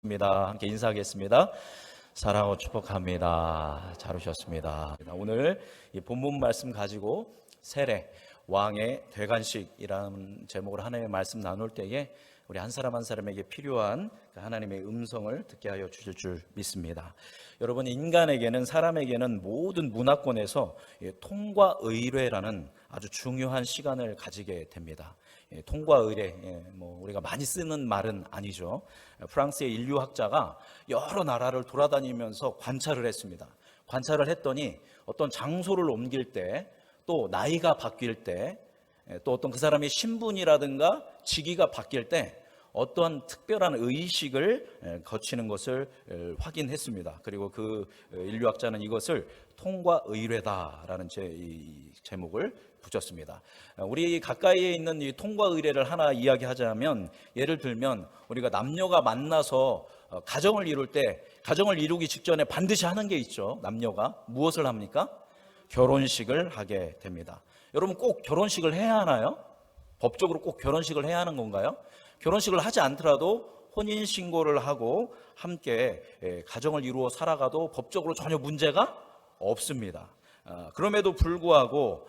함께 인사하겠습니다. 사랑하고 축복합니다. 잘 오셨습니다. 오늘 이 본문 말씀 가지고 세례 왕의 대관식이라는 제목으로 하나님의 말씀 나눌 때에 우리 한 사람 한 사람에게 필요한 하나님의 음성을 듣게 하여 주실 줄 믿습니다. 여러분, 인간에게는, 사람에게는 모든 문화권에서 통과 의례라는 아주 중요한 시간을 가지게 됩니다. 통과 의례, 우리가 많이 쓰는 말은 아니죠. 프랑스의 인류학자가 여러 나라를 돌아다니면서 관찰을 했습니다. 관찰을 했더니 어떤 장소를 옮길 때, 또 나이가 바뀔 때, 또 어떤 그 사람의 신분이라든가 직위가 바뀔 때 어떠한 특별한 의식을 거치는 것을 확인했습니다. 그리고 그 인류학자는 이것을 통과 의례다라는 제목을 붙였습니다. 우리 가까이에 있는 이 통과 의례를 하나 이야기하자면, 예를 들면 우리가 남녀가 만나서 가정을 이룰 때, 가정을 이루기 직전에 반드시 하는 게 있죠. 남녀가 무엇을 합니까? 결혼식을 하게 됩니다. 여러분, 꼭 결혼식을 해야 하나요? 법적으로 꼭 결혼식을 해야 하는 건가요? 결혼식을 하지 않더라도 혼인신고를 하고 함께 가정을 이루어 살아가도 법적으로 전혀 문제가 없습니다. 그럼에도 불구하고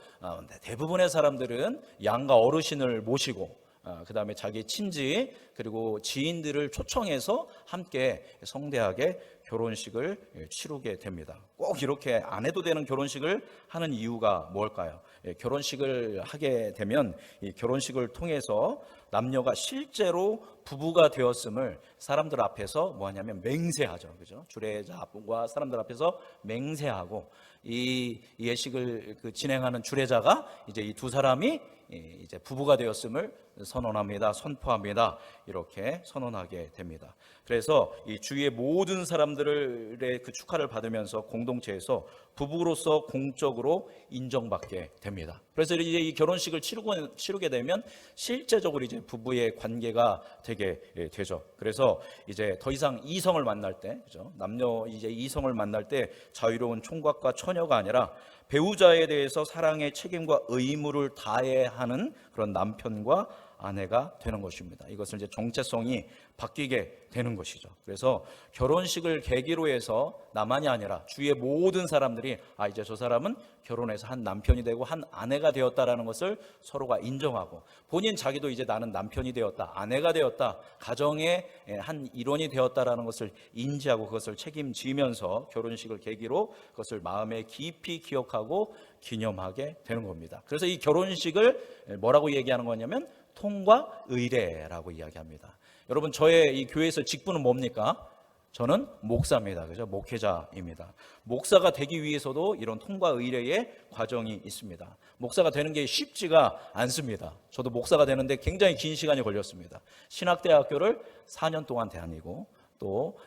대부분의 사람들은 양가 어르신을 모시고 그 다음에 자기 친지 그리고 지인들을 초청해서 함께 성대하게 결혼식을 치르게 됩니다. 꼭 이렇게 안 해도 되는 결혼식을 하는 이유가 뭘까요? 결혼식을 하게 되면 이 결혼식을 통해서 남녀가 실제로 부부가 되었음을 사람들 앞에서 뭐하냐면 맹세하죠. 그죠? 주례자와 사람들 앞에서 맹세하고, 이 예식을 진행하는 주례자가 이제 이 두 사람이 이제 부부가 되었음을 선언합니다. 선포합니다. 이렇게 선언하게 됩니다. 그래서 이 주위의 모든 사람들의 그 축하를 받으면서 공동체에서 부부로서 공적으로 인정받게 됩니다. 그래서 이제 이 결혼식을 치르게 되면 실제적으로 이제 부부의 관계가 되게 되죠. 그래서 이제 더 이상 이성을 만날 때, 그죠? 남녀 이제 이성을 만날 때 자유로운 총각과 처녀가 아니라 배우자에 대해서 사랑의 책임과 의무를 다해야 하는 그런 남편과 아내가 되는 것입니다. 이것을 이제 정체성이 바뀌게 되는 것이죠. 그래서 결혼식을 계기로 해서 나만이 아니라 주위의 모든 사람들이 이제 저 사람은 결혼해서 한 남편이 되고 한 아내가 되었다라는 것을 서로가 인정하고, 본인 자기도 이제 나는 남편이 되었다, 아내가 되었다, 가정의 한 일원이 되었다라는 것을 인지하고 그것을 책임지면서 결혼식을 계기로 그것을 마음에 깊이 기억하고 기념하게 되는 겁니다. 그래서 이 결혼식을 뭐라고 얘기하는 거냐면 통과 의례라고 이야기합니다. 여러분, 저의 이 교회에서 직분은 뭡니까? 저는 목사입니다. 그죠? 목회자입니다. 목사가 되기 위해서도 이런 통과 의례의 과정이 있습니다. 목사가 되는 게 쉽지가 않습니다. 저도 목사가 되는데 굉장히 긴 시간이 걸렸습니다. 신학대학교를 4년 동안 다니고, 또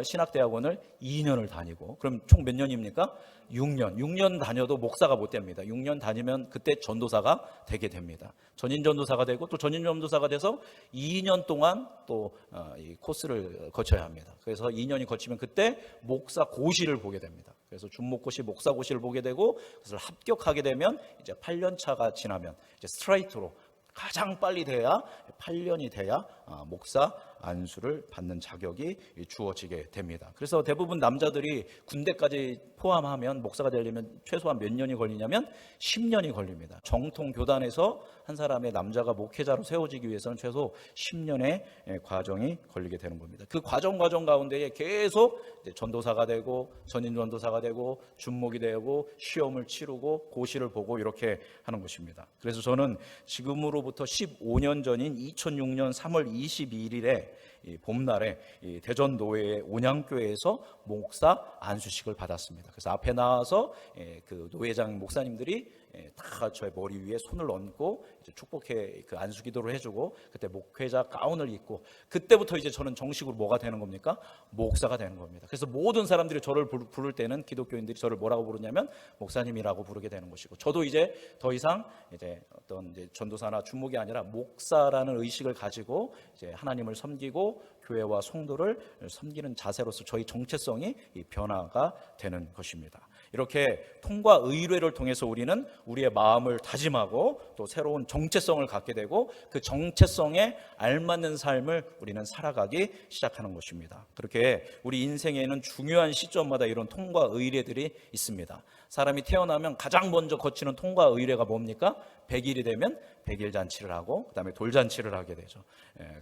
신학대학원을 2년을 다니고, 그럼 총 몇 년입니까? 6년 다녀도 목사가 못 됩니다. 6년 다니면 그때 전도사가 되게 됩니다. 전인전도사가 되고, 또 전인전도사가 돼서 2년 동안 또 이 코스를 거쳐야 합니다. 그래서 2년이 거치면 그때 목사고시를 보게 됩니다. 그래서 준목고시, 목사고시를 보게 되고, 그것을 합격하게 되면 이제 8년 차가 지나면 이제 스트라이트로 가장 빨리 돼야 8년이 돼야 목사 안수를 받는 자격이 주어지게 됩니다. 그래서 대부분 남자들이 군대까지 포함하면 목사가 되려면 최소한 몇 년이 걸리냐면 10년이 걸립니다. 정통 교단에서 한 사람의 남자가 목회자로 세워지기 위해서는 최소 10년의 과정이 걸리게 되는 겁니다. 그 과정 가운데에 계속 전도사가 되고, 전인전도사가 되고, 준목이 되고, 시험을 치르고, 고시를 보고, 이렇게 하는 것입니다. 그래서 저는 지금으로부터 15년 전인 2006년 3월 22일에 봄날에 대전 노회의 온양교회에서 목사 안수식을 받았습니다. 그래서 앞에 나와서 그 노회장 목사님들이 다 저의 머리 위에 손을 얹고 이제 축복해 그 안수 기도를 해주고, 그때 목회자 가운을 입고, 그때부터 이제 저는 정식으로 뭐가 되는 겁니까? 목사가 되는 겁니다. 그래서 모든 사람들이 저를 부를 때는, 기독교인들이 저를 뭐라고 부르냐면 목사님이라고 부르게 되는 것이고, 저도 이제 더 이상 이제 어떤 이제 전도사나 주목이 아니라 목사라는 의식을 가지고 이제 하나님을 섬기고 교회와 성도를 섬기는 자세로서 저희 정체성이 변화가 되는 것입니다. 이렇게 통과 의뢰를 통해서 우리는 우리의 마음을 다짐하고 또 새로운 정체성을 갖게 되고 그 정체성에 알맞는 삶을 우리는 살아가기 시작하는 것입니다. 그렇게 우리 인생에는 중요한 시점마다 이런 통과 의뢰들이 있습니다. 사람이 태어나면 가장 먼저 거치는 통과 의뢰가 뭡니까? 100일이 되면 100일 잔치를 하고 그다음에 돌잔치를 하게 되죠.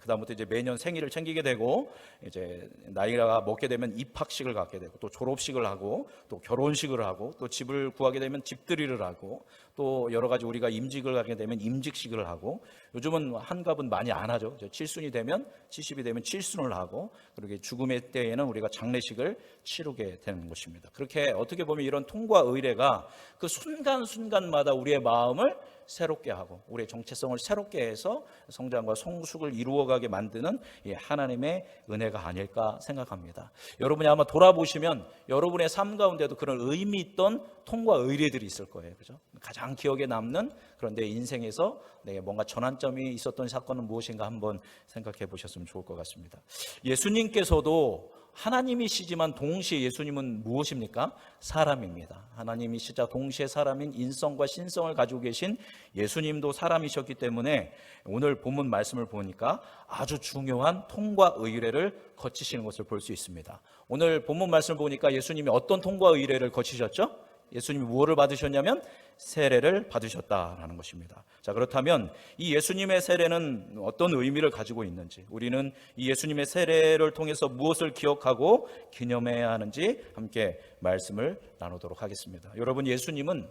그다음부터 이제 매년 생일을 챙기게 되고 이제 나이가 먹게 되면 입학식을 갖게 되고 또 졸업식을 하고 또 결혼식을 하고 또 집을 구하게 되면 집들이를 하고 또 여러 가지 우리가 임직을 하게 되면 임직식을 하고 요즘은 한갑은 많이 안 하죠. 7순이 되면 70이 되면 7순을 하고 그렇게 죽음의 때에는 우리가 장례식을 치르게 되는 것입니다. 그렇게 어떻게 보면 이런 통과 의례가 그 순간순간마다 우리의 마음을 새롭게 하고 우리의 정체성을 새롭게 해서 성장과 성숙을 이루어가게 만드는 하나님의 은혜가 아닐까 생각합니다. 여러분이 아마 돌아보시면 여러분의 삶 가운데도 그런 의미 있던 통과 의례들이 있을 거예요. 그죠? 가장 기억에 남는 그런 내 인생에서 뭔가 전환점이 있었던 사건은 무엇인가 한번 생각해 보셨으면 좋을 것 같습니다. 예수님께서도 하나님이시지만 동시에 예수님은 무엇입니까? 사람입니다. 하나님이시자 동시에 사람인 인성과 신성을 가지고 계신 예수님도 사람이셨기 때문에 오늘 본문 말씀을 보니까 아주 중요한 통과 의례를 거치시는 것을 볼 수 있습니다. 오늘 본문 말씀을 보니까 예수님이 어떤 통과 의례를 거치셨죠? 예수님이 무엇을 받으셨냐면 세례를 받으셨다라는 것입니다. 자, 그렇다면 이 예수님의 세례는 어떤 의미를 가지고 있는지, 우리는 이 예수님의 세례를 통해서 무엇을 기억하고 기념해야 하는지 함께 말씀을 나누도록 하겠습니다. 여러분, 예수님은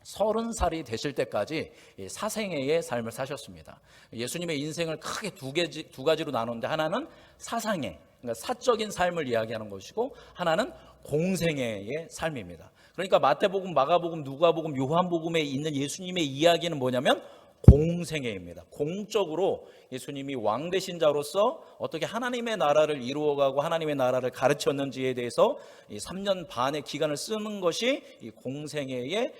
30살이 되실 때까지 사생애의 삶을 사셨습니다. 예수님의 인생을 크게 두 가지로 나누는데 하나는 사상애, 그러니까 사적인 삶을 이야기하는 것이고 하나는 공생애의 삶입니다. 그러니까 마태복음, 마가복음, 누가복음, 요한복음에 있는 예수님의 이야기는 뭐냐면 공생애입니다. 공적으로 예수님이 왕 되신 자로서 어떻게 하나님의 나라를 이루어가고 하나님의 나라를 가르쳤는지에 대해서 이 3년 반의 기간을 쓰는 것이 이 공생애의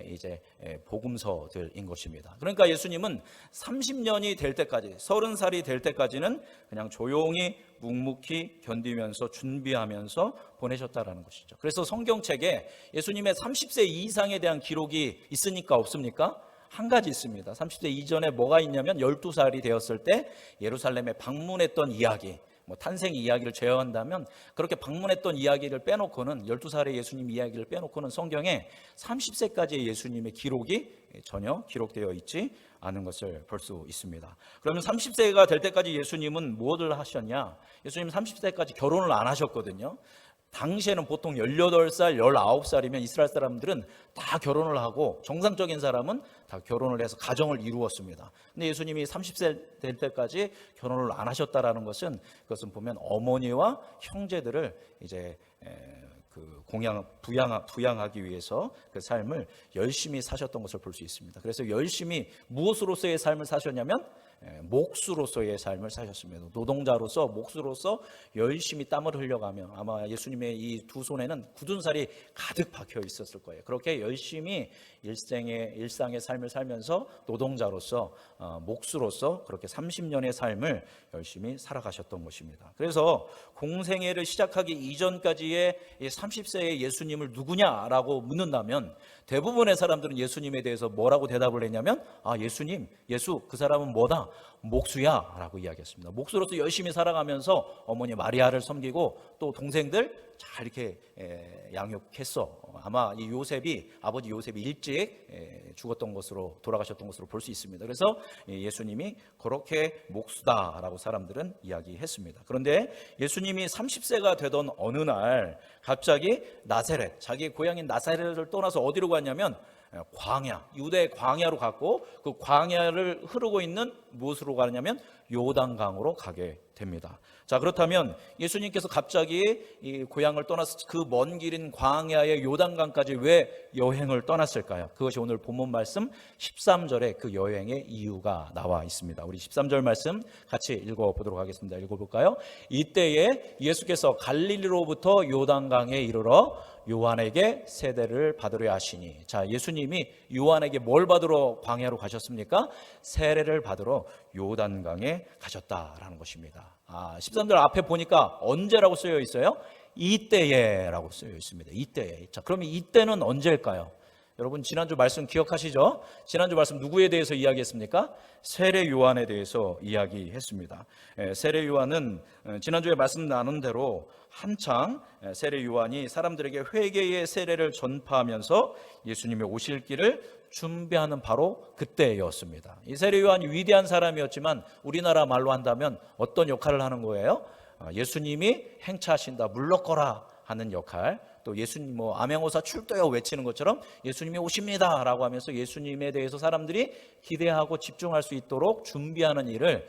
이제 복음서들인 것입니다. 그러니까 예수님은 30년이 될 때까지, 30살이 될 때까지는 그냥 조용히 묵묵히 견디면서 준비하면서 보내셨다라는 것이죠. 그래서 성경책에 예수님의 30세 이상에 대한 기록이 있습니까? 없습니까? 한 가지 있습니다. 30세 이전에 뭐가 있냐면 12살이 되었을 때 예루살렘에 방문했던 이야기, 탄생 이야기를 제외한다면 그렇게 방문했던 이야기를 빼놓고는 12살의 예수님 이야기를 빼놓고는 성경에 30세까지의 예수님의 기록이 전혀 기록되어 있지 않은 것을 볼 수 있습니다. 그러면 30세가 될 때까지 예수님은 무엇을 하셨냐? 예수님 30세까지 결혼을 안 하셨거든요. 당시에는 보통 18살, 19살이면 이스라엘 사람들은 다 결혼을 하고 정상적인 사람은 다 결혼을 해서 가정을 이루었습니다. 근데 예수님이 30세 될 때까지 결혼을 안 하셨다라는 것은 그것은 보면 어머니와 형제들을 이제 부양하기 위해서 그 삶을 열심히 사셨던 것을 볼 수 있습니다. 그래서 열심히 무엇으로서의 삶을 사셨냐면 목수로서의 삶을 사셨습니다. 노동자로서 목수로서 열심히 땀을 흘려가며 아마 예수님의 이 두 손에는 굳은 살이 가득 박혀 있었을 거예요. 그렇게 열심히 일상의 삶을 살면서 노동자로서 목수로서 그렇게 30년의 삶을 열심히 살아가셨던 것입니다. 그래서 공생애를 시작하기 이전까지의 30세의 예수님을 누구냐라고 묻는다면 대부분의 사람들은 예수님에 대해서 뭐라고 대답을 했냐면 예수 그 사람은 뭐다? 목수야 라고 이야기했습니다. 목수로서 열심히 살아가면서 어머니 마리아를 섬기고 또 동생들 잘 이렇게 양육했어. 아마 이 아버지 요셉이 일찍 돌아가셨던 것으로 볼 수 있습니다. 그래서 예수님이 그렇게 목수다라고 사람들은 이야기했습니다. 그런데 예수님이 30세가 되던 어느 날 갑자기 나사렛, 자기 고향인 나사렛을 떠나서 어디로 갔냐면 광야, 유대 광야로 갔고 그 광야를 흐르고 있는 무엇으로 가냐면 요단강으로 가게 됩니다. 자, 그렇다면 예수님께서 갑자기 이 고향을 떠나서 그 먼 길인 광야의 요단강까지 왜 여행을 떠났을까요? 그것이 오늘 본문 말씀 13절에 그 여행의 이유가 나와 있습니다. 우리 13절 말씀 같이 읽어보도록 하겠습니다. 읽어볼까요? 이때에 예수께서 갈릴리로부터 요단강에 이르러 요한에게 세례를 받으려 하시니. 자, 예수님이 요한에게 뭘 받으러 광야로 가셨습니까? 세례를 받으러 요단강에 가셨다라는 것입니다. 13절 앞에 보니까 언제라고 쓰여 있어요? 이때에라고 쓰여 있습니다. 이때에. 자, 그러면 이때는 언제일까요? 여러분 지난주 말씀 기억하시죠? 지난주 말씀 누구에 대해서 이야기했습니까? 세례 요한에 대해서 이야기했습니다. 세례 요한은 지난주에 말씀 나눈 대로 한창 세례 요한이 사람들에게 회개의 세례를 전파하면서 예수님이 오실 길을 준비하는 바로 그때였습니다. 이 세례 요한이 위대한 사람이었지만 우리나라 말로 한다면 어떤 역할을 하는 거예요? 예수님이 행차하신다, 물러거라 하는 역할, 또 예수님 암행어사 출도여 외치는 것처럼 예수님이 오십니다 라고 하면서 예수님에 대해서 사람들이 기대하고 집중할 수 있도록 준비하는 일을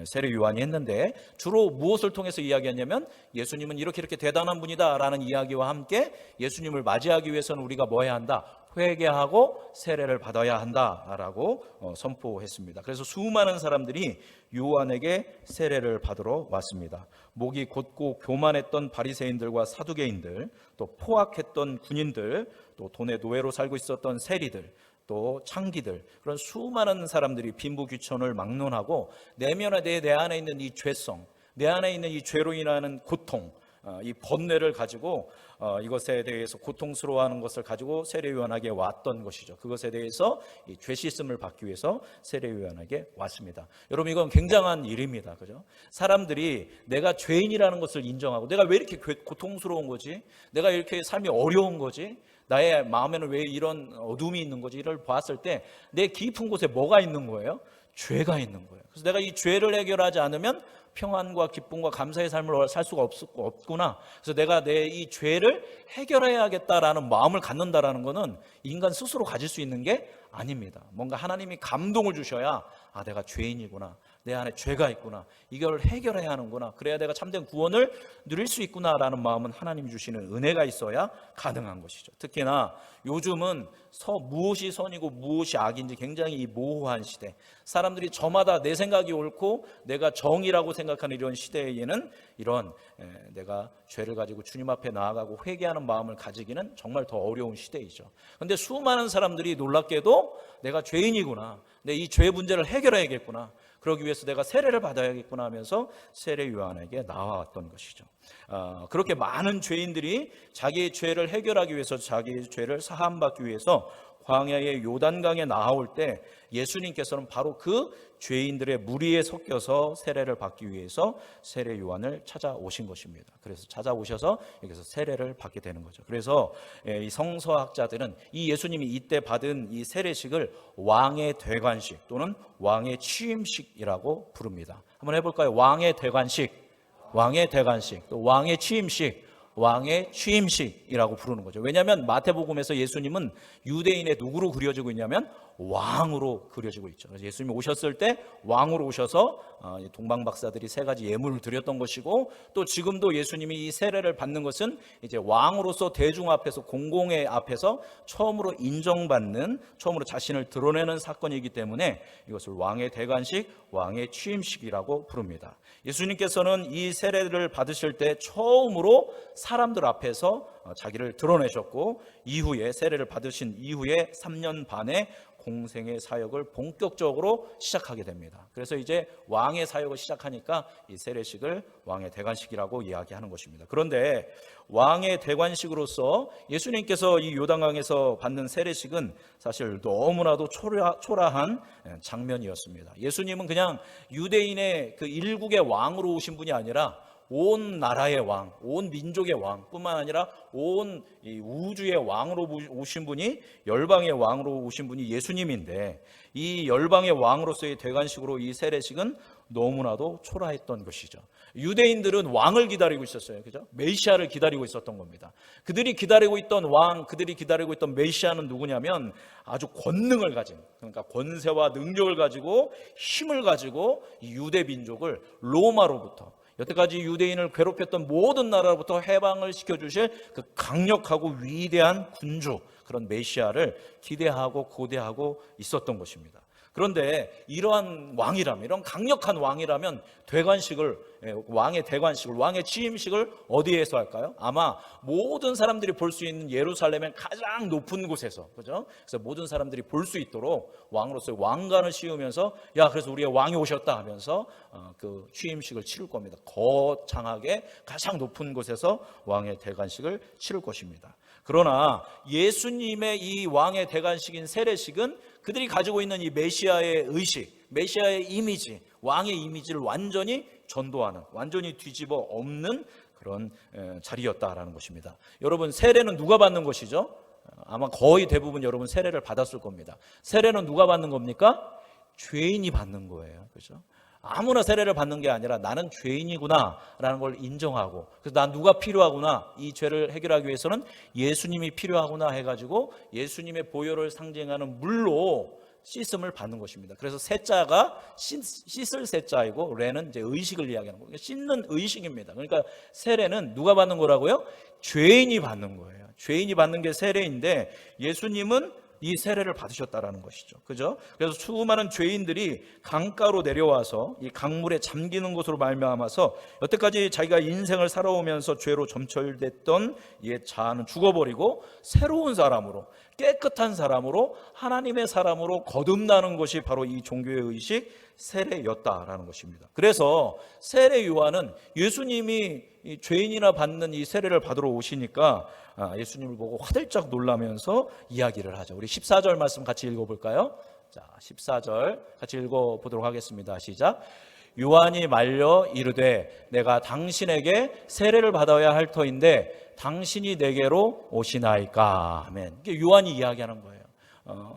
세례 요한이 했는데, 주로 무엇을 통해서 이야기했냐면 예수님은 이렇게 대단한 분이다 라는 이야기와 함께 예수님을 맞이하기 위해서는 우리가 뭐 해야 한다? 회개하고 세례를 받아야 한다라고 선포했습니다. 그래서 수많은 사람들이 요한에게 세례를 받으러 왔습니다. 목이 곧고 교만했던 바리새인들과 사두개인들, 또 포악했던 군인들, 또 돈의 노예로 살고 있었던 세리들, 또 창기들, 그런 수많은 사람들이 빈부귀천을 막론하고 내면에 대해 내 안에 있는 이 죄성, 내 안에 있는 이 죄로 인하는 고통, 이 번뇌를 가지고 이것에 대해서 고통스러워하는 것을 가지고 세례 요한에게 왔던 것이죠. 그것에 대해서 이 죄 씻음을 받기 위해서 세례 요한에게 왔습니다. 여러분, 이건 굉장한 일입니다. 그죠? 사람들이 내가 죄인이라는 것을 인정하고, 내가 왜 이렇게 고통스러운 거지? 내가 이렇게 삶이 어려운 거지? 나의 마음에는 왜 이런 어둠이 있는 거지? 이를 봤을 때 내 깊은 곳에 뭐가 있는 거예요? 죄가 있는 거예요. 그래서 내가 이 죄를 해결하지 않으면 평안과 기쁨과 감사의 삶을 살 수가 없구나. 그래서 내가 내 이 죄를 해결해야겠다라는 마음을 갖는다라는 것은 인간 스스로 가질 수 있는 게 아닙니다. 뭔가 하나님이 감동을 주셔야, 아, 내가 죄인이구나, 내 안에 죄가 있구나, 이걸 해결해야 하는구나, 그래야 내가 참된 구원을 누릴 수 있구나라는 마음은 하나님이 주시는 은혜가 있어야 가능한 것이죠. 특히나 요즘은 무엇이 선이고 무엇이 악인지 굉장히 모호한 시대, 사람들이 저마다 내 생각이 옳고 내가 정의라고 생각하는 이런 시대에는 이런 내가 죄를 가지고 주님 앞에 나아가고 회개하는 마음을 가지기는 정말 더 어려운 시대이죠. 그런데 수많은 사람들이 놀랍게도 내가 죄인이구나, 내 이 죄 문제를 해결해야겠구나, 그러기 위해서 내가 세례를 받아야겠구나 하면서 세례 요한에게 나와왔던 것이죠. 그렇게 많은 죄인들이 자기의 죄를 해결하기 위해서, 자기의 죄를 사함받기 위해서 광야의 요단강에 나올 때 예수님께서는 바로 그 죄인들의 무리에 섞여서 세례를 받기 위해서 세례 요한을 찾아오신 것입니다. 그래서 찾아오셔서 여기서 세례를 받게 되는 거죠. 그래서 이 성서학자들은 이 예수님이 이때 받은 이 세례식을 왕의 대관식 또는 왕의 취임식이라고 부릅니다. 한번 해볼까요? 왕의 대관식, 왕의 대관식, 또 왕의 취임식, 왕의 취임식이라고 부르는 거죠. 왜냐하면 마태복음에서 예수님은 유대인의 누구로 그려지고 있냐면 왕으로 그려지고 있죠. 그래서 예수님이 오셨을 때 왕으로 오셔서 동방박사들이 세 가지 예물을 드렸던 것이고, 또 지금도 예수님이 이 세례를 받는 것은 이제 왕으로서 대중 앞에서, 공공의 앞에서 처음으로 인정받는, 처음으로 자신을 드러내는 사건이기 때문에 이것을 왕의 대관식, 왕의 취임식이라고 부릅니다. 예수님께서는 이 세례를 받으실 때 처음으로 사람들 앞에서 자기를 드러내셨고, 이후에 세례를 받으신 이후에 3년 반의 공생의 사역을 본격적으로 시작하게 됩니다. 그래서 이제 왕의 사역을 시작하니까 이 세례식을 왕의 대관식이라고 이야기하는 것입니다. 그런데 왕의 대관식으로서 예수님께서 이 요단강에서 받는 세례식은 사실 너무나도 초라한 장면이었습니다. 예수님은 그냥 유대인의 그 일국의 왕으로 오신 분이 아니라 온 나라의 왕, 온 민족의 왕 뿐만 아니라 온 이 우주의 왕으로 오신 분이, 열방의 왕으로 오신 분이 예수님인데, 이 열방의 왕으로서의 대관식으로 이 세례식은 너무나도 초라했던 것이죠. 유대인들은 왕을 기다리고 있었어요. 그죠? 메시아를 기다리고 있었던 겁니다. 그들이 기다리고 있던 왕, 그들이 기다리고 있던 메시아는 누구냐면 아주 권능을 가진, 그러니까 권세와 능력을 가지고 힘을 가지고 이 유대 민족을 로마로부터, 여태까지 유대인을 괴롭혔던 모든 나라로부터 해방을 시켜주실 그 강력하고 위대한 군주, 그런 메시아를 기대하고 고대하고 있었던 것입니다. 그런데 이러한 왕이라면, 이런 강력한 왕이라면 대관식을 왕의 대관식을, 왕의 취임식을 어디에서 할까요? 아마 모든 사람들이 볼 수 있는 예루살렘의 가장 높은 곳에서, 그죠? 그래서 모든 사람들이 볼 수 있도록 왕으로서의 왕관을 씌우면서 야, 그래서 우리의 왕이 오셨다 하면서 그 취임식을 치를 겁니다. 거창하게 가장 높은 곳에서 왕의 대관식을 치를 것입니다. 그러나 예수님의 이 왕의 대관식인 세례식은 그들이 가지고 있는 이 메시아의 의식, 메시아의 이미지, 왕의 이미지를 완전히 전도하는, 완전히 뒤집어 엎는 그런 자리였다라는 것입니다. 여러분, 세례는 누가 받는 것이죠? 아마 거의 대부분 여러분 세례를 받았을 겁니다. 세례는 누가 받는 겁니까? 죄인이 받는 거예요. 그렇죠? 아무나 세례를 받는 게 아니라 나는 죄인이구나 라는 걸 인정하고, 그래서 난 누가 필요하구나, 이 죄를 해결하기 위해서는 예수님이 필요하구나 해가지고 예수님의 보혈을 상징하는 물로 씻음을 받는 것입니다. 그래서 세자가 씻을 세자이고 레는 이제 의식을 이야기하는 거예요. 씻는 의식입니다. 그러니까 세례는 누가 받는 거라고요? 죄인이 받는 거예요. 죄인이 받는 게 세례인데 예수님은 이 세례를 받으셨다라는 것이죠. 그죠? 그래서 수많은 죄인들이 강가로 내려와서 이 강물에 잠기는 것으로 말미암아서 여태까지 자기가 인생을 살아오면서 죄로 점철됐던 옛 자아는 죽어버리고 새로운 사람으로, 깨끗한 사람으로, 하나님의 사람으로 거듭나는 것이 바로 이 종교의 의식 세례였다라는 것입니다. 그래서 세례 요한은 예수님이 이 죄인이나 받는 이 세례를 받으러 오시니까 예수님을 보고 화들짝 놀라면서 이야기를 하죠. 우리 14절 말씀 같이 읽어볼까요? 자, 14절 같이 읽어보도록 하겠습니다. 시작. 요한이 말려 이르되 내가 당신에게 세례를 받아야 할 터인데 당신이 내게로 오시나이까. 아멘. 이게 요한이 이야기하는 거예요.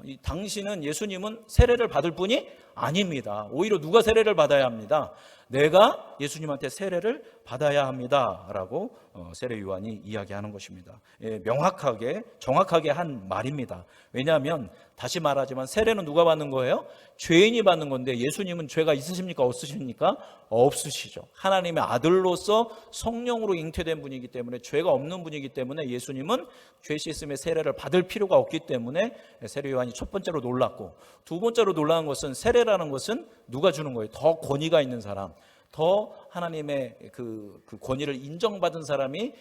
이 당신은, 예수님은 세례를 받을 분이 아닙니다. 오히려 누가 세례를 받아야 합니다? 내가 예수님한테 세례를 받아야 합니다 라고 세례 요한이 이야기하는 것입니다. 명확하게 정확하게 한 말입니다. 왜냐하면 다시 말하지만 세례는 누가 받는 거예요? 죄인이 받는 건데 예수님은 죄가 있으십니까? 없으십니까? 없으시죠. 하나님의 아들로서 성령으로 잉태된 분이기 때문에, 죄가 없는 분이기 때문에 예수님은 죄 씻음의 세례를 받을 필요가 없기 때문에 세례 요한이 첫 번째로 놀랐고, 두 번째로 놀라는 것은 세례라는 것은 누가 주는 거예요? 더 권위가 있는 사람, 더 하나님의 그 권위를 인정받은 사람이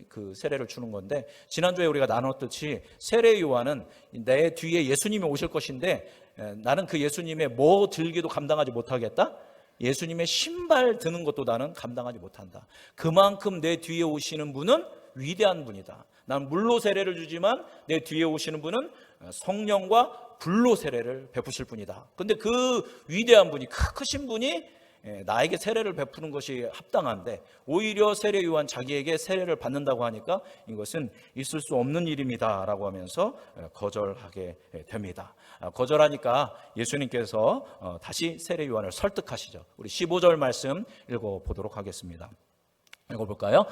그 세례를 주는 건데, 지난주에 우리가 나눴듯이 세례 요한은 내 뒤에 예수님이 오실 것인데 나는 그 예수님의 뭐 들기도 감당하지 못하겠다? 예수님의 신발 드는 것도 나는 감당하지 못한다. 그만큼 내 뒤에 오시는 분은 위대한 분이다. 난 물로 세례를 주지만 내 뒤에 오시는 분은 성령과 불로 세례를 베푸실 분이다. 그런데 그 위대한 분이, 크신 분이 나에게 세례를 베푸는 것이 합당한데 오히려 세례 요한 자기에게 세례를 받는다고 하니까 이것은 있을 수 없는 일입니다 라고 하면서 거절하게 됩니다. 거절하니까 예수님께서 다시 세례 요한을 설득하시죠. 우리 15절 말씀 읽어보도록 하겠습니다. 읽어볼까요?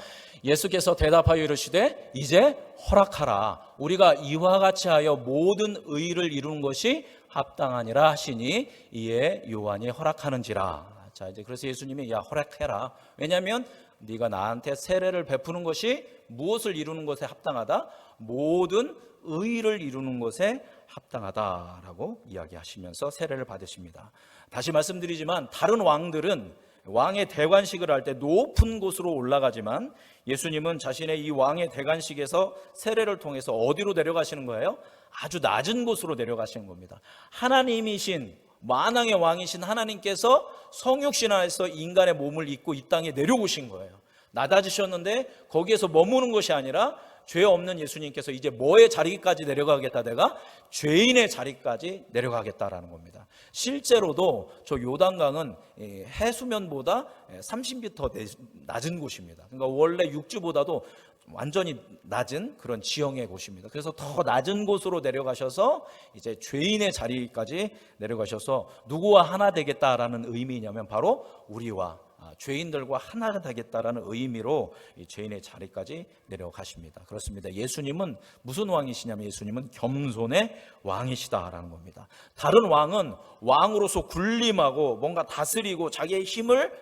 예수께서 대답하여 이르시되 이제 허락하라. 우리가 이와 같이 하여 모든 의를 이루는 것이 합당하니라 하시니 이에 요한이 허락하는지라. 자, 이제 그래서 예수님이 야, 허락해라. 왜냐하면 네가 나한테 세례를 베푸는 것이 무엇을 이루는 것에 합당하다? 모든 의를 이루는 것에 합당하다라고 이야기하시면서 세례를 받으십니다. 다시 말씀드리지만 다른 왕들은 왕의 대관식을 할 때 높은 곳으로 올라가지만 예수님은 자신의 이 왕의 대관식에서 세례를 통해서 어디로 내려가시는 거예요? 아주 낮은 곳으로 내려가시는 겁니다. 하나님이신, 만왕의 왕이신 하나님께서 성육신 안에서 인간의 몸을 입고 이 땅에 내려오신 거예요. 낮아지셨는데 거기에서 머무는 것이 아니라 죄 없는 예수님께서 이제 뭐의 자리까지 내려가겠다? 내가 죄인의 자리까지 내려가겠다라는 겁니다. 실제로도 저 요단강은 해수면보다 30m 낮은 곳입니다. 그러니까 원래 육지보다도 완전히 낮은 그런 지형의 곳입니다. 그래서 더 낮은 곳으로 내려가셔서 이제 죄인의 자리까지 내려가셔서 누구와 하나 되겠다라는 의미냐면 바로 우리와 죄인들과 하나가 되겠다라는 의미로 이 죄인의 자리까지 내려가십니다. 그렇습니다. 예수님은 무슨 왕이시냐면 예수님은 겸손의 왕이시다라는 겁니다. 다른 왕은 왕으로서 군림하고 뭔가 다스리고 자기의 힘을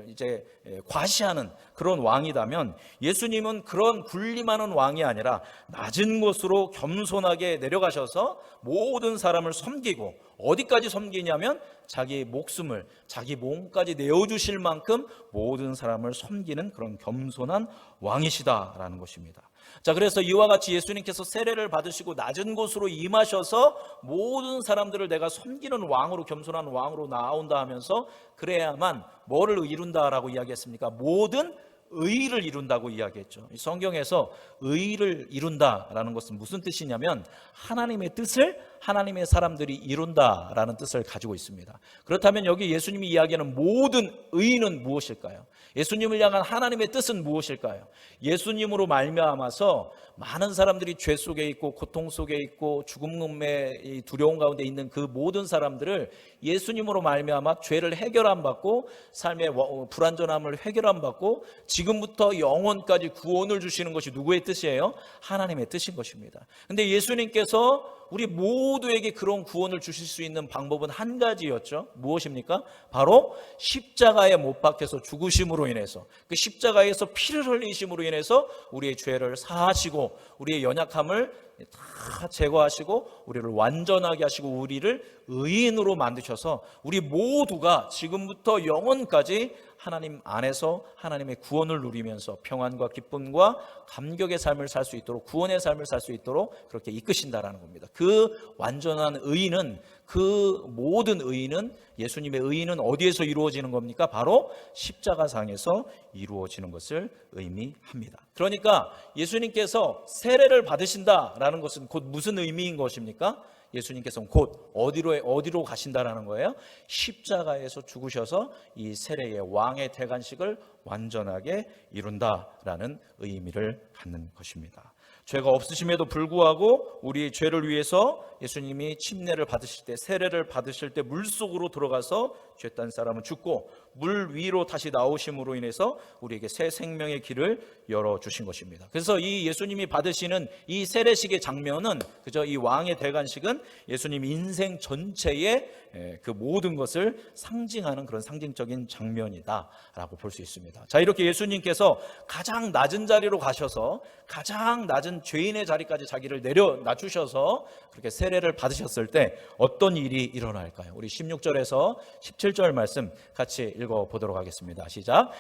이제 과시하는 그런 왕이라면 예수님은 그런 군림하는 왕이 아니라 낮은 곳으로 겸손하게 내려가셔서 모든 사람을 섬기고, 어디까지 섬기냐면 자기 목숨을, 자기 몸까지 내어주실 만큼 모든 사람을 섬기는 그런 겸손한 왕이시다라는 것입니다. 자, 그래서 이와 같이 예수님께서 세례를 받으시고 낮은 곳으로 임하셔서 모든 사람들을 내가 섬기는 왕으로, 겸손한 왕으로 나온다 하면서 그래야만 뭐를 이룬다라고 이야기했습니까? 모든 의를 이룬다고 이야기했죠. 성경에서 의를 이룬다라는 것은 무슨 뜻이냐면 하나님의 뜻을 하나님의 사람들이 이룬다라는 뜻을 가지고 있습니다. 그렇다면 여기 예수님이 이야기하는 모든 의는 무엇일까요? 예수님을 향한 하나님의 뜻은 무엇일까요? 예수님으로 말미암아서 많은 사람들이 죄 속에 있고 고통 속에 있고 죽음의 두려움 가운데 있는 그 모든 사람들을 예수님으로 말미암아 죄를 해결함 받고 삶의 불완전함을 해결함 받고 지금부터 영원까지 구원을 주시는 것이 누구의 뜻이에요? 하나님의 뜻인 것입니다. 근데 예수님께서 우리 모두에게 그런 구원을 주실 수 있는 방법은 한 가지였죠. 무엇입니까? 바로 십자가에 못 박혀서 죽으심으로 인해서, 그 십자가에서 피를 흘리심으로 인해서 우리의 죄를 사하시고 우리의 연약함을 다 제거하시고 우리를 완전하게 하시고 우리를 의인으로 만드셔서 우리 모두가 지금부터 영원까지 하나님 안에서 하나님의 구원을 누리면서 평안과 기쁨과 감격의 삶을 살 수 있도록, 구원의 삶을 살 수 있도록 그렇게 이끄신다라는 겁니다. 그 완전한 의인은, 그 모든 의인은, 예수님의 의인은 어디에서 이루어지는 겁니까? 바로 십자가상에서 이루어지는 것을 의미합니다. 그러니까 예수님께서 세례를 받으신다라는 것은 곧 무슨 의미인 것입니까? 예수님께서는 곧 어디로 가신다라는 거예요? 십자가에서 죽으셔서 이 세례의 왕의 대관식을 완전하게 이룬다라는 의미를 갖는 것입니다. 죄가 없으심에도 불구하고 우리의 죄를 위해서 예수님이 침례를 받으실 때, 세례를 받으실 때 물속으로 들어가서 죄딴 사람은 죽고 물 위로 다시 나오심으로 인해서 우리에게 새 생명의 길을 열어주신 것입니다. 그래서 이 예수님이 받으시는 이 세례식의 장면은, 그저 이 왕의 대관식은 예수님 인생 전체의 그 모든 것을 상징하는 그런 상징적인 장면이다라고 볼 수 있습니다. 자, 이렇게 예수님께서 가장 낮은 자리로 가셔서 가장 낮은 죄인의 자리까지 자기를 낮추셔서 그렇게 세례를 받으셨을 때 어떤 일이 일어날까요? 우리 16절에서 17절 말씀 같이 읽어보도록 하겠습니다. 시작.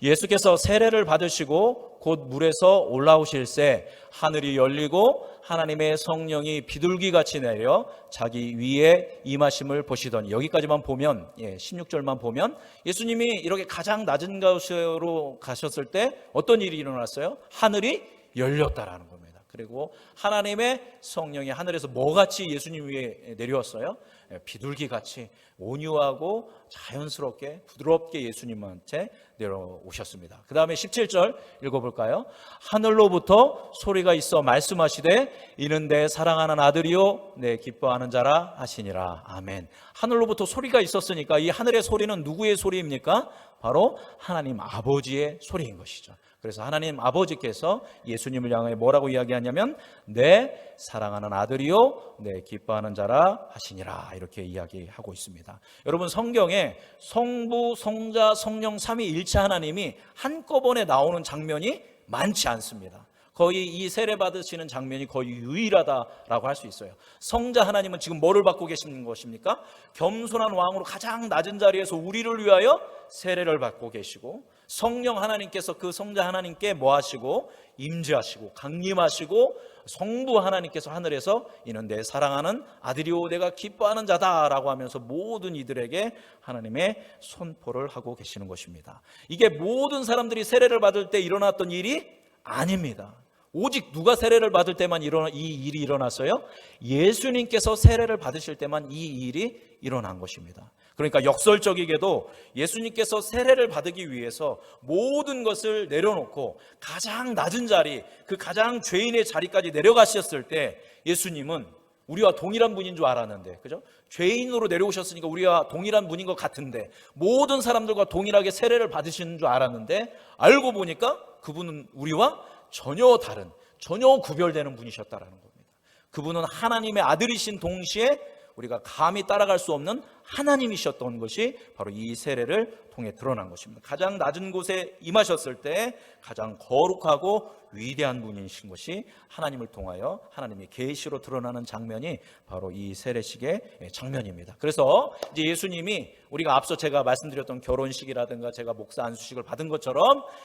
예수께서 세례를 받으시고 곧 물에서 올라오실새 하늘이 열리고 하나님의 성령이 비둘기같이 내려 자기 위에 임하심을 보시더니, 여기까지만 보면, 16절만 보면 예수님이 이렇게 가장 낮은 곳으로 가셨을 때 어떤 일이 일어났어요? 하늘이 열렸다라는 겁니다. 그리고 하나님의 성령이 하늘에서 뭐같이 예수님 위에 내려왔어요? 비둘기같이 온유하고 자연스럽게 부드럽게 예수님한테 내려오셨습니다. 그 다음에 17절 읽어볼까요? 하늘로부터 소리가 있어 말씀하시되 이는 내 사랑하는 아들이요 내 기뻐하는 자라 하시니라. 아멘. 하늘로부터 소리가 있었으니까 이 하늘의 소리는 누구의 소리입니까? 바로 하나님 아버지의 소리인 것이죠. 그래서 하나님 아버지께서 예수님을 향해 뭐라고 이야기하냐면 내 사랑하는 아들이요 내 기뻐하는 자라 하시니라, 이렇게 이야기하고 있습니다. 여러분, 성경에 성부, 성자, 성령 삼위일체 하나님이 한꺼번에 나오는 장면이 많지 않습니다. 거의 이 세례 받으시는 장면이 거의 유일하다라고 할 수 있어요. 성자 하나님은 지금 뭐를 받고 계시는 것입니까? 겸손한 왕으로 가장 낮은 자리에서 우리를 위하여 세례를 받고 계시고, 성령 하나님께서 그 성자 하나님께 뭐 하시고? 임재하시고 강림하시고, 성부 하나님께서 하늘에서 이는 내 사랑하는 아들이요 내가 기뻐하는 자다라고 하면서 모든 이들에게 하나님의 선포를 하고 계시는 것입니다. 이게 모든 사람들이 세례를 받을 때 일어났던 일이 아닙니다. 오직 누가 세례를 받을 때만 이 일이 일어났어요? 예수님께서 세례를 받으실 때만 이 일이 일어난 것입니다. 그러니까 역설적이게도 예수님께서 세례를 받기 위해서 모든 것을 내려놓고 가장 낮은 자리, 그 가장 죄인의 자리까지 내려가셨을 때 예수님은 우리와 동일한 분인 줄 알았는데, 그죠? 죄인으로 내려오셨으니까 우리와 동일한 분인 것 같은데, 모든 사람들과 동일하게 세례를 받으시는 줄 알았는데, 알고 보니까 그분은 우리와 전혀 다른, 전혀 구별되는 분이셨다라는 겁니다. 그분은 하나님의 아들이신 동시에 우리가 감히 따라갈 수 없는 하나님이셨던 것이 바로 이 세례를 통해 드러난 것입니다. 가장 낮은 곳에 임하셨을 때 가장 거룩하고 위대한 분이신 것이 하나님을 통하여 하나님의 계시로 드러나는 장면이 바로 이 세례식의 장면입니다. 그래서 이제 예수님이 우리가 앞서 제가 말씀드렸던 결혼식이라든가 제가 목사 안수식을 받은 것처럼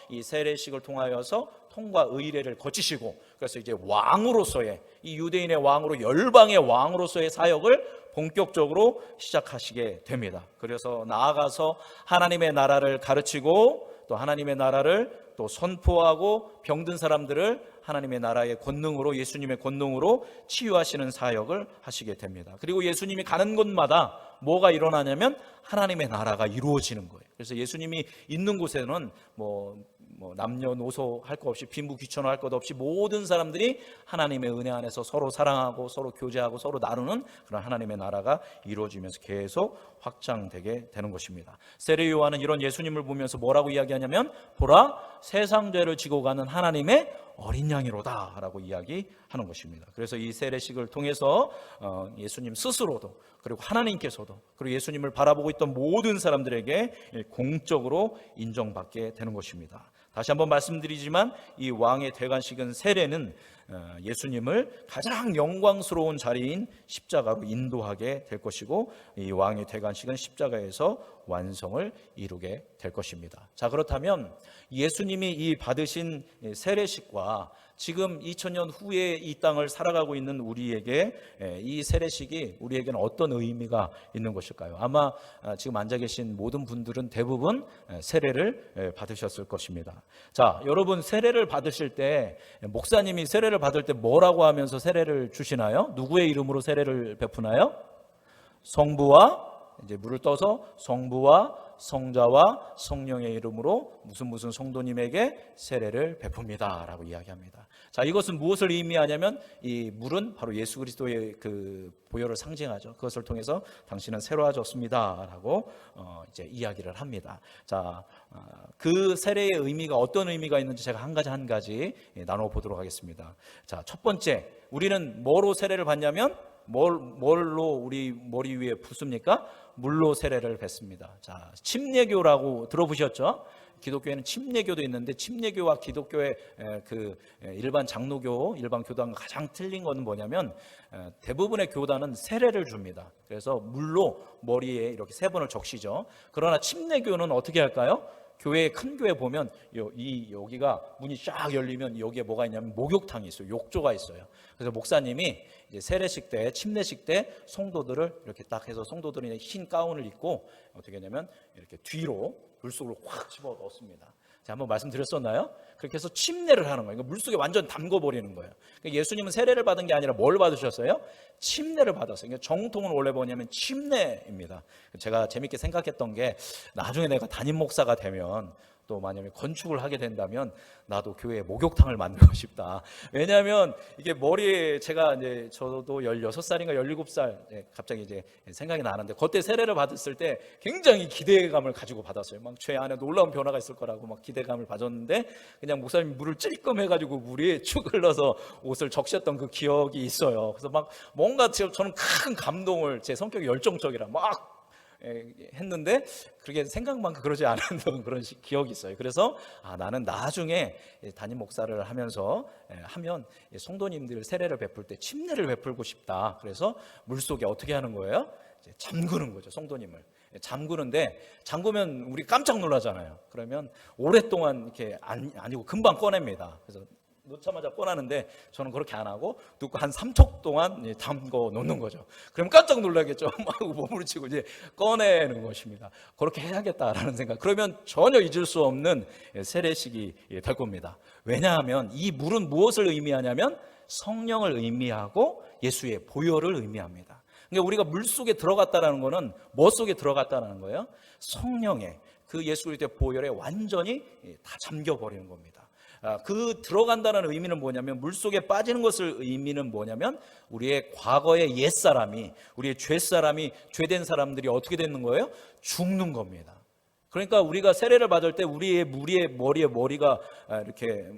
이 세례식을 통하여서 통과 의례를 거치시고, 그래서 이제 왕으로서의, 이 유대인의 왕으로, 열방의 왕으로서의 사역을 본격적으로 시작하시게 됩니다. 그래서 나아가서 하나님의 나라를 가르치고 또 하나님의 나라를 또 선포하고 병든 사람들을 하나님의 나라의 권능으로, 예수님의 권능으로 치유하시는 사역을 하시게 됩니다. 그리고 예수님이 가는 곳마다 뭐가 일어나냐면 하나님의 나라가 이루어지는 거예요. 그래서 예수님이 있는 곳에는 뭐 남녀노소 할 것 없이, 빈부 귀천어 할 것 없이 모든 사람들이 하나님의 은혜 안에서 서로 사랑하고 서로 교제하고 서로 나누는 그런 하나님의 나라가 이루어지면서 계속 확장되게 되는 것입니다. 세례 요한은 이런 예수님을 보면서 뭐라고 이야기하냐면, 보라, 세상 죄를 지고 가는 하나님의 어린 양이로다 라고 이야기하는 것입니다. 그래서 이 세례식을 통해서 예수님 스스로도, 그리고 하나님께서도, 그리고 예수님을 바라보고 있던 모든 사람들에게 공적으로 인정받게 되는 것입니다. 다시 한번 말씀드리지만 이 왕의 대관식은, 세례는 예수님을 가장 영광스러운 자리인 십자가로 인도하게 될 것이고, 이 왕의 대관식은 십자가에서 완성을 이루게 될 것입니다. 자, 그렇다면 예수님이 이 받으신 세례식과 지금 2000년 후에 이 땅을 살아가고 있는 우리에게 이 세례식이 우리에게는 어떤 의미가 있는 것일까요? 아마 지금 앉아 계신 모든 분들은 대부분 세례를 받으셨을 것입니다. 자, 여러분, 세례를 받으실 때, 목사님이 세례를 받을 때 뭐라고 하면서 세례를 주시나요? 누구의 이름으로 세례를 베푸나요? 성부와, 이제 물을 떠서 성부와 성자와 성령의 이름으로 무슨 성도님에게 세례를 베풉니다 라고 이야기합니다. 자, 이것은 무엇을 의미하냐면, 이 물은 바로 예수 그리스도의 그 보혈을 상징하죠. 그것을 통해서 당신은 새로워졌습니다 라고 이제 이야기를 합니다. 자, 그 세례의 의미가 어떤 의미가 있는지 제가 한 가지 나눠보도록 하겠습니다. 자, 첫 번째, 우리는 뭐로 세례를 받냐면, 뭘로 우리 머리 위에 붓습니까? 물로 세례를 뱉습니다. 자, 침례교라고 들어보셨죠? 기독교에는 침례교도 있는데, 침례교와 기독교의 그 일반 장로교, 일반 교단과 가장 틀린 것은 뭐냐면, 대부분의 교단은 세례를 줍니다. 그래서 물로 머리에 이렇게 3번을 적시죠. 그러나 침례교는 어떻게 할까요? 교회, 큰 교회 보면 여기가 문이 쫙 열리면 여기에 뭐가 있냐면 목욕탕이 있어요. 욕조가 있어요. 그래서 목사님이 이제 세례식 때, 침례식 때 성도들을 이렇게 딱 해서, 성도들이 흰 가운을 입고 어떻게 하냐면 이렇게 뒤로 물속으로 확 집어 넣습니다. 제가 한번 말씀드렸었나요? 그렇게 해서 침례를 하는 거예요. 물속에 완전 담궈버리는 거예요. 그러니까 예수님은 세례를 받은 게 아니라 뭘 받으셨어요? 침례를 받았어요. 그러니까 정통은 원래 뭐냐면 침례입니다. 제가 재밌게 생각했던 게, 나중에 내가 담임 목사가 되면, 또 만약에 건축을 하게 된다면 나도 교회에 목욕탕을 만들고 싶다. 왜냐하면 이게 머리에, 제가 이제 저도 16살인가 17살 갑자기 이제 생각이 나는데, 그때 세례를 받았을 때 굉장히 기대감을 가지고 받았어요. 막 제 안에 놀라운 변화가 있을 거라고 막 기대감을 가졌는데, 그냥 목사님이 물을 찔끔 해가지고 물이 축 흘러서 옷을 적셨던 그 기억이 있어요. 그래서 막 뭔가 저는 큰 감동을, 제 성격이 열정적이라 막 했는데 그렇게 생각만큼 그러지 않았던 그런 기억이 있어요. 그래서 나는 나중에 담임 목사를 하면서 하면 성도님들 세례를 베풀 때 침례를 베풀고 싶다. 그래서 물속에 어떻게 하는 거예요? 이제 잠그는 거죠. 성도님을 잠그는데, 잠그면 우리 깜짝 놀라잖아요. 그러면 오랫동안 이렇게 아니고 금방 꺼냅니다. 그래서 놓자마자 꺼내는데, 저는 그렇게 안 하고 놓고 한 3초 동안 담궈 놓는 거죠. 그럼 깜짝 놀라겠죠. 막 몸을 치고 이제 꺼내는 것입니다. 그렇게 해야겠다라는 생각. 그러면 전혀 잊을 수 없는 세례식이 될 겁니다. 왜냐하면 이 물은 무엇을 의미하냐면 성령을 의미하고 예수의 보혈을 의미합니다. 그러니까 우리가 물 속에 들어갔다라는 거는 뭐 속에 들어갔다는 거예요? 성령의, 그 예수 그리스도의 보혈에 완전히 다 잠겨버리는 겁니다. 그 들어간다는 의미는 뭐냐면, 물속에 빠지는 것을 의미는 뭐냐면, 우리의 과거의 옛사람이, 우리의 죄사람이, 죄된 사람들이 어떻게 되는 거예요? 죽는 겁니다. 그러니까 우리가 세례를 받을 때 우리의 머리에 머리가 이렇게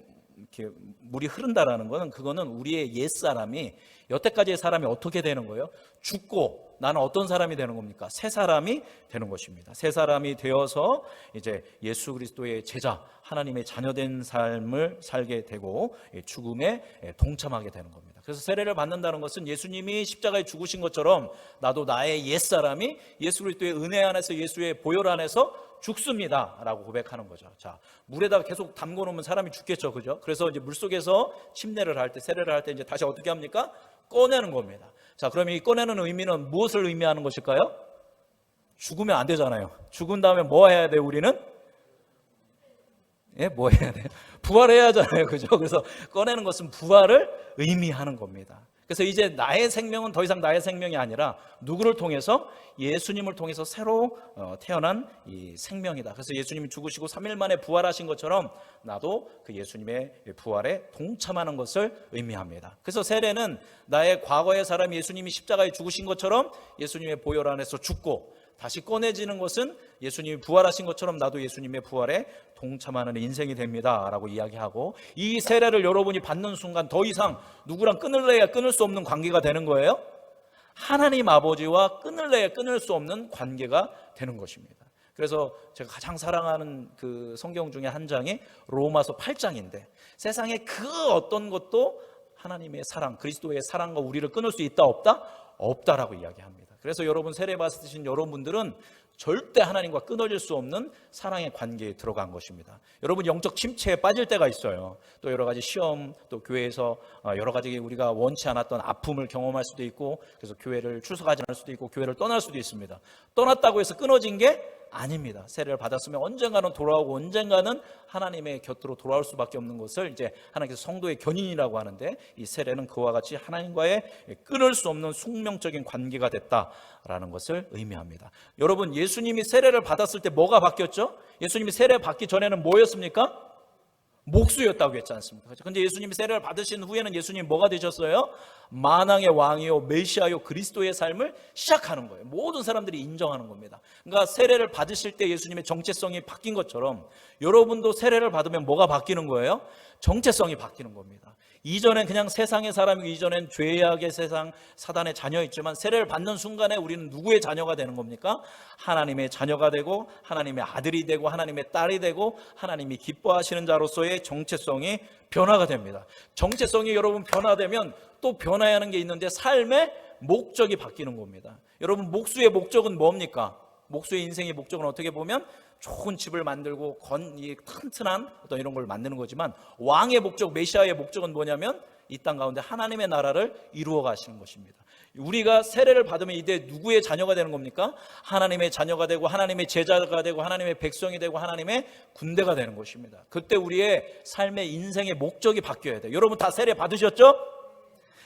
물이 흐른다라는 것은, 그거는 우리의 옛사람이, 여태까지의 사람이 어떻게 되는 거예요? 죽고 나는 어떤 사람이 되는 겁니까? 새 사람이 되는 것입니다. 새 사람이 되어서 이제 예수 그리스도의 제자, 하나님의 자녀된 삶을 살게 되고 죽음에 동참하게 되는 겁니다. 그래서 세례를 받는다는 것은 예수님이 십자가에 죽으신 것처럼 나도 나의 옛사람이 예수 그리스도의 은혜 안에서, 예수의 보혈 안에서 죽습니다 라고 고백하는 거죠. 자, 물에다가 계속 담궈 놓으면 사람이 죽겠죠, 그죠? 그래서 이제 물속에서 침례를 할 때, 세례를 할 때 이제 다시 어떻게 합니까? 꺼내는 겁니다. 자, 그러면 이 꺼내는 의미는 무엇을 의미하는 것일까요? 죽으면 안 되잖아요. 죽은 다음에 뭐 해야 돼요, 우리는? 예, 뭐 해야 돼요? 부활해야 하잖아요, 그죠? 그래서 꺼내는 것은 부활을 의미하는 겁니다. 그래서 이제 나의 생명은 더 이상 나의 생명이 아니라 누구를 통해서? 예수님을 통해서 새로 태어난 이 생명이다. 그래서 예수님이 죽으시고 3일 만에 부활하신 것처럼 나도 그 예수님의 부활에 동참하는 것을 의미합니다. 그래서 세례는 나의 과거의 사람 예수님이 십자가에 죽으신 것처럼 예수님의 보혈 안에서 죽고 다시 꺼내지는 것은 예수님이 부활하신 것처럼 나도 예수님의 부활에 동참하는 인생이 됩니다 라고 이야기하고, 이 세례를 여러분이 받는 순간 더 이상 누구랑 끊을래야 끊을 수 없는 관계가 되는 거예요. 하나님 아버지와 끊을래야 끊을 수 없는 관계가 되는 것입니다. 그래서 제가 가장 사랑하는 그 성경 중에 한 장이 로마서 8장인데 세상에 그 어떤 것도 하나님의 사랑, 그리스도의 사랑과 우리를 끊을 수 있다 없다? 없다라고 이야기합니다. 그래서 여러분 세례 받으신 여러분들은 절대 하나님과 끊어질 수 없는 사랑의 관계에 들어간 것입니다. 여러분 영적 침체에 빠질 때가 있어요. 또 여러 가지 시험, 또 교회에서 여러 가지 우리가 원치 않았던 아픔을 경험할 수도 있고, 그래서 교회를 출석하지 않을 수도 있고 교회를 떠날 수도 있습니다. 떠났다고 해서 끊어진 게 아닙니다. 세례를 받았으면 언젠가는 돌아오고 언젠가는 하나님의 곁으로 돌아올 수밖에 없는 것을 이제 하나님께서 성도의 견인이라고 하는데, 이 세례는 그와 같이 하나님과의 끊을 수 없는 숙명적인 관계가 됐다라는 것을 의미합니다. 여러분, 예수님이 세례를 받았을 때 뭐가 바뀌었죠? 예수님이 세례 받기 전에는 뭐였습니까? 목수였다고 했지 않습니까? 그런데 예수님이 세례를 받으신 후에는 예수님이 뭐가 되셨어요? 만왕의 왕이요 메시아요 그리스도의 삶을 시작하는 거예요. 모든 사람들이 인정하는 겁니다. 그러니까 세례를 받으실 때 예수님의 정체성이 바뀐 것처럼 여러분도 세례를 받으면 뭐가 바뀌는 거예요? 정체성이 바뀌는 겁니다. 이전엔 그냥 세상의 사람이고, 이전엔 죄악의 세상, 사단의 자녀였지만 세례를 받는 순간에 우리는 누구의 자녀가 되는 겁니까? 하나님의 자녀가 되고, 하나님의 아들이 되고, 하나님의 딸이 되고, 하나님이 기뻐하시는 자로서의 정체성이 변화가 됩니다. 정체성이 여러분 변화되면 또 변화해야 하는 게 있는데, 삶의 목적이 바뀌는 겁니다. 여러분, 목수의 목적은 뭡니까? 목수의 인생의 목적은 어떻게 보면 좋은 집을 만들고 튼튼한 어떤 이런 걸 만드는 거지만, 왕의 목적, 메시아의 목적은 뭐냐면 이 땅 가운데 하나님의 나라를 이루어 가시는 것입니다. 우리가 세례를 받으면 이제 누구의 자녀가 되는 겁니까? 하나님의 자녀가 되고, 하나님의 제자가 되고, 하나님의 백성이 되고, 하나님의 군대가 되는 것입니다. 그때 우리의 삶의 인생의 목적이 바뀌어야 돼요. 여러분 다 세례 받으셨죠?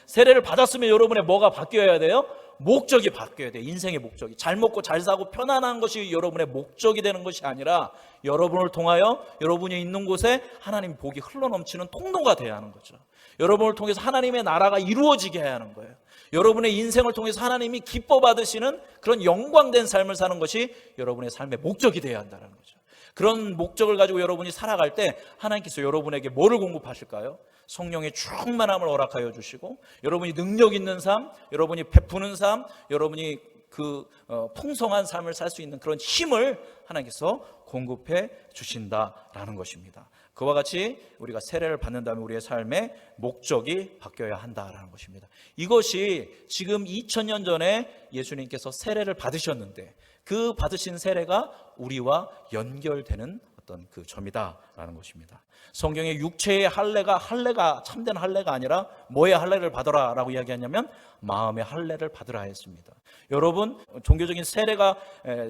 세례를 받았으면 여러분의 뭐가 바뀌어야 돼요? 목적이 바뀌어야 돼요. 인생의 목적이. 잘 먹고 잘 사고 편안한 것이 여러분의 목적이 되는 것이 아니라, 여러분을 통하여 여러분이 있는 곳에 하나님의 복이 흘러넘치는 통로가 돼야 하는 거죠. 여러분을 통해서 하나님의 나라가 이루어지게 해야 하는 거예요. 여러분의 인생을 통해서 하나님이 기뻐 받으시는 그런 영광된 삶을 사는 것이 여러분의 삶의 목적이 되어야 한다는 거죠. 그런 목적을 가지고 여러분이 살아갈 때 하나님께서 여러분에게 뭐를 공급하실까요? 성령의 충만함을 허락하여 주시고, 여러분이 능력 있는 삶, 여러분이 베푸는 삶, 여러분이 풍성한 삶을 살 수 있는 그런 힘을 하나님께서 공급해 주신다라는 것입니다. 그와 같이 우리가 세례를 받는다면 우리의 삶의 목적이 바뀌어야 한다라는 것입니다. 이것이 지금 2000년 전에 예수님께서 세례를 받으셨는데, 그 받으신 세례가 우리와 연결되는 어떤 그 점이다라는 것입니다. 성경의 육체의 할례가 참된 할례가 아니라 뭐의 할례를 받으라라고 이야기하냐면 마음의 할례를 받으라 했습니다. 여러분, 종교적인 세례가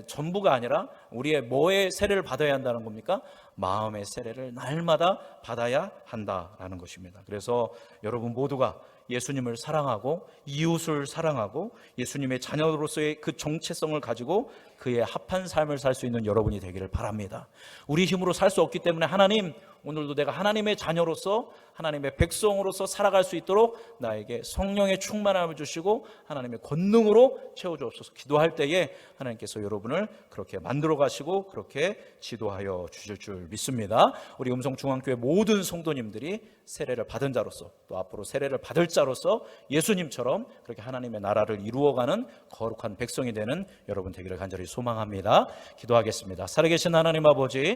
전부가 아니라 우리의 뭐의 세례를 받아야 한다는 겁니까? 마음의 세례를 날마다 받아야 한다라는 것입니다. 그래서 여러분 모두가 예수님을 사랑하고 이웃을 사랑하고 예수님의 자녀로서의 그 정체성을 가지고 그에 합한 삶을 살 수 있는 여러분이 되기를 바랍니다. 우리 힘으로 살 수 없기 때문에 하나님, 오늘도 내가 하나님의 자녀로서 하나님의 백성으로서 살아갈 수 있도록 나에게 성령의 충만함을 주시고 하나님의 권능으로 채워주옵소서. 기도할 때에 하나님께서 여러분을 그렇게 만들어 가시고 그렇게 지도하여 주실 줄 믿습니다. 우리 음성중앙교회 모든 성도님들이 세례를 받은 자로서 또 앞으로 세례를 받을 자로서 예수님처럼 그렇게 하나님의 나라를 이루어가는 거룩한 백성이 되는 여러분 되기를 간절히 소망합니다. 기도하겠습니다. 살아계신 하나님 아버지,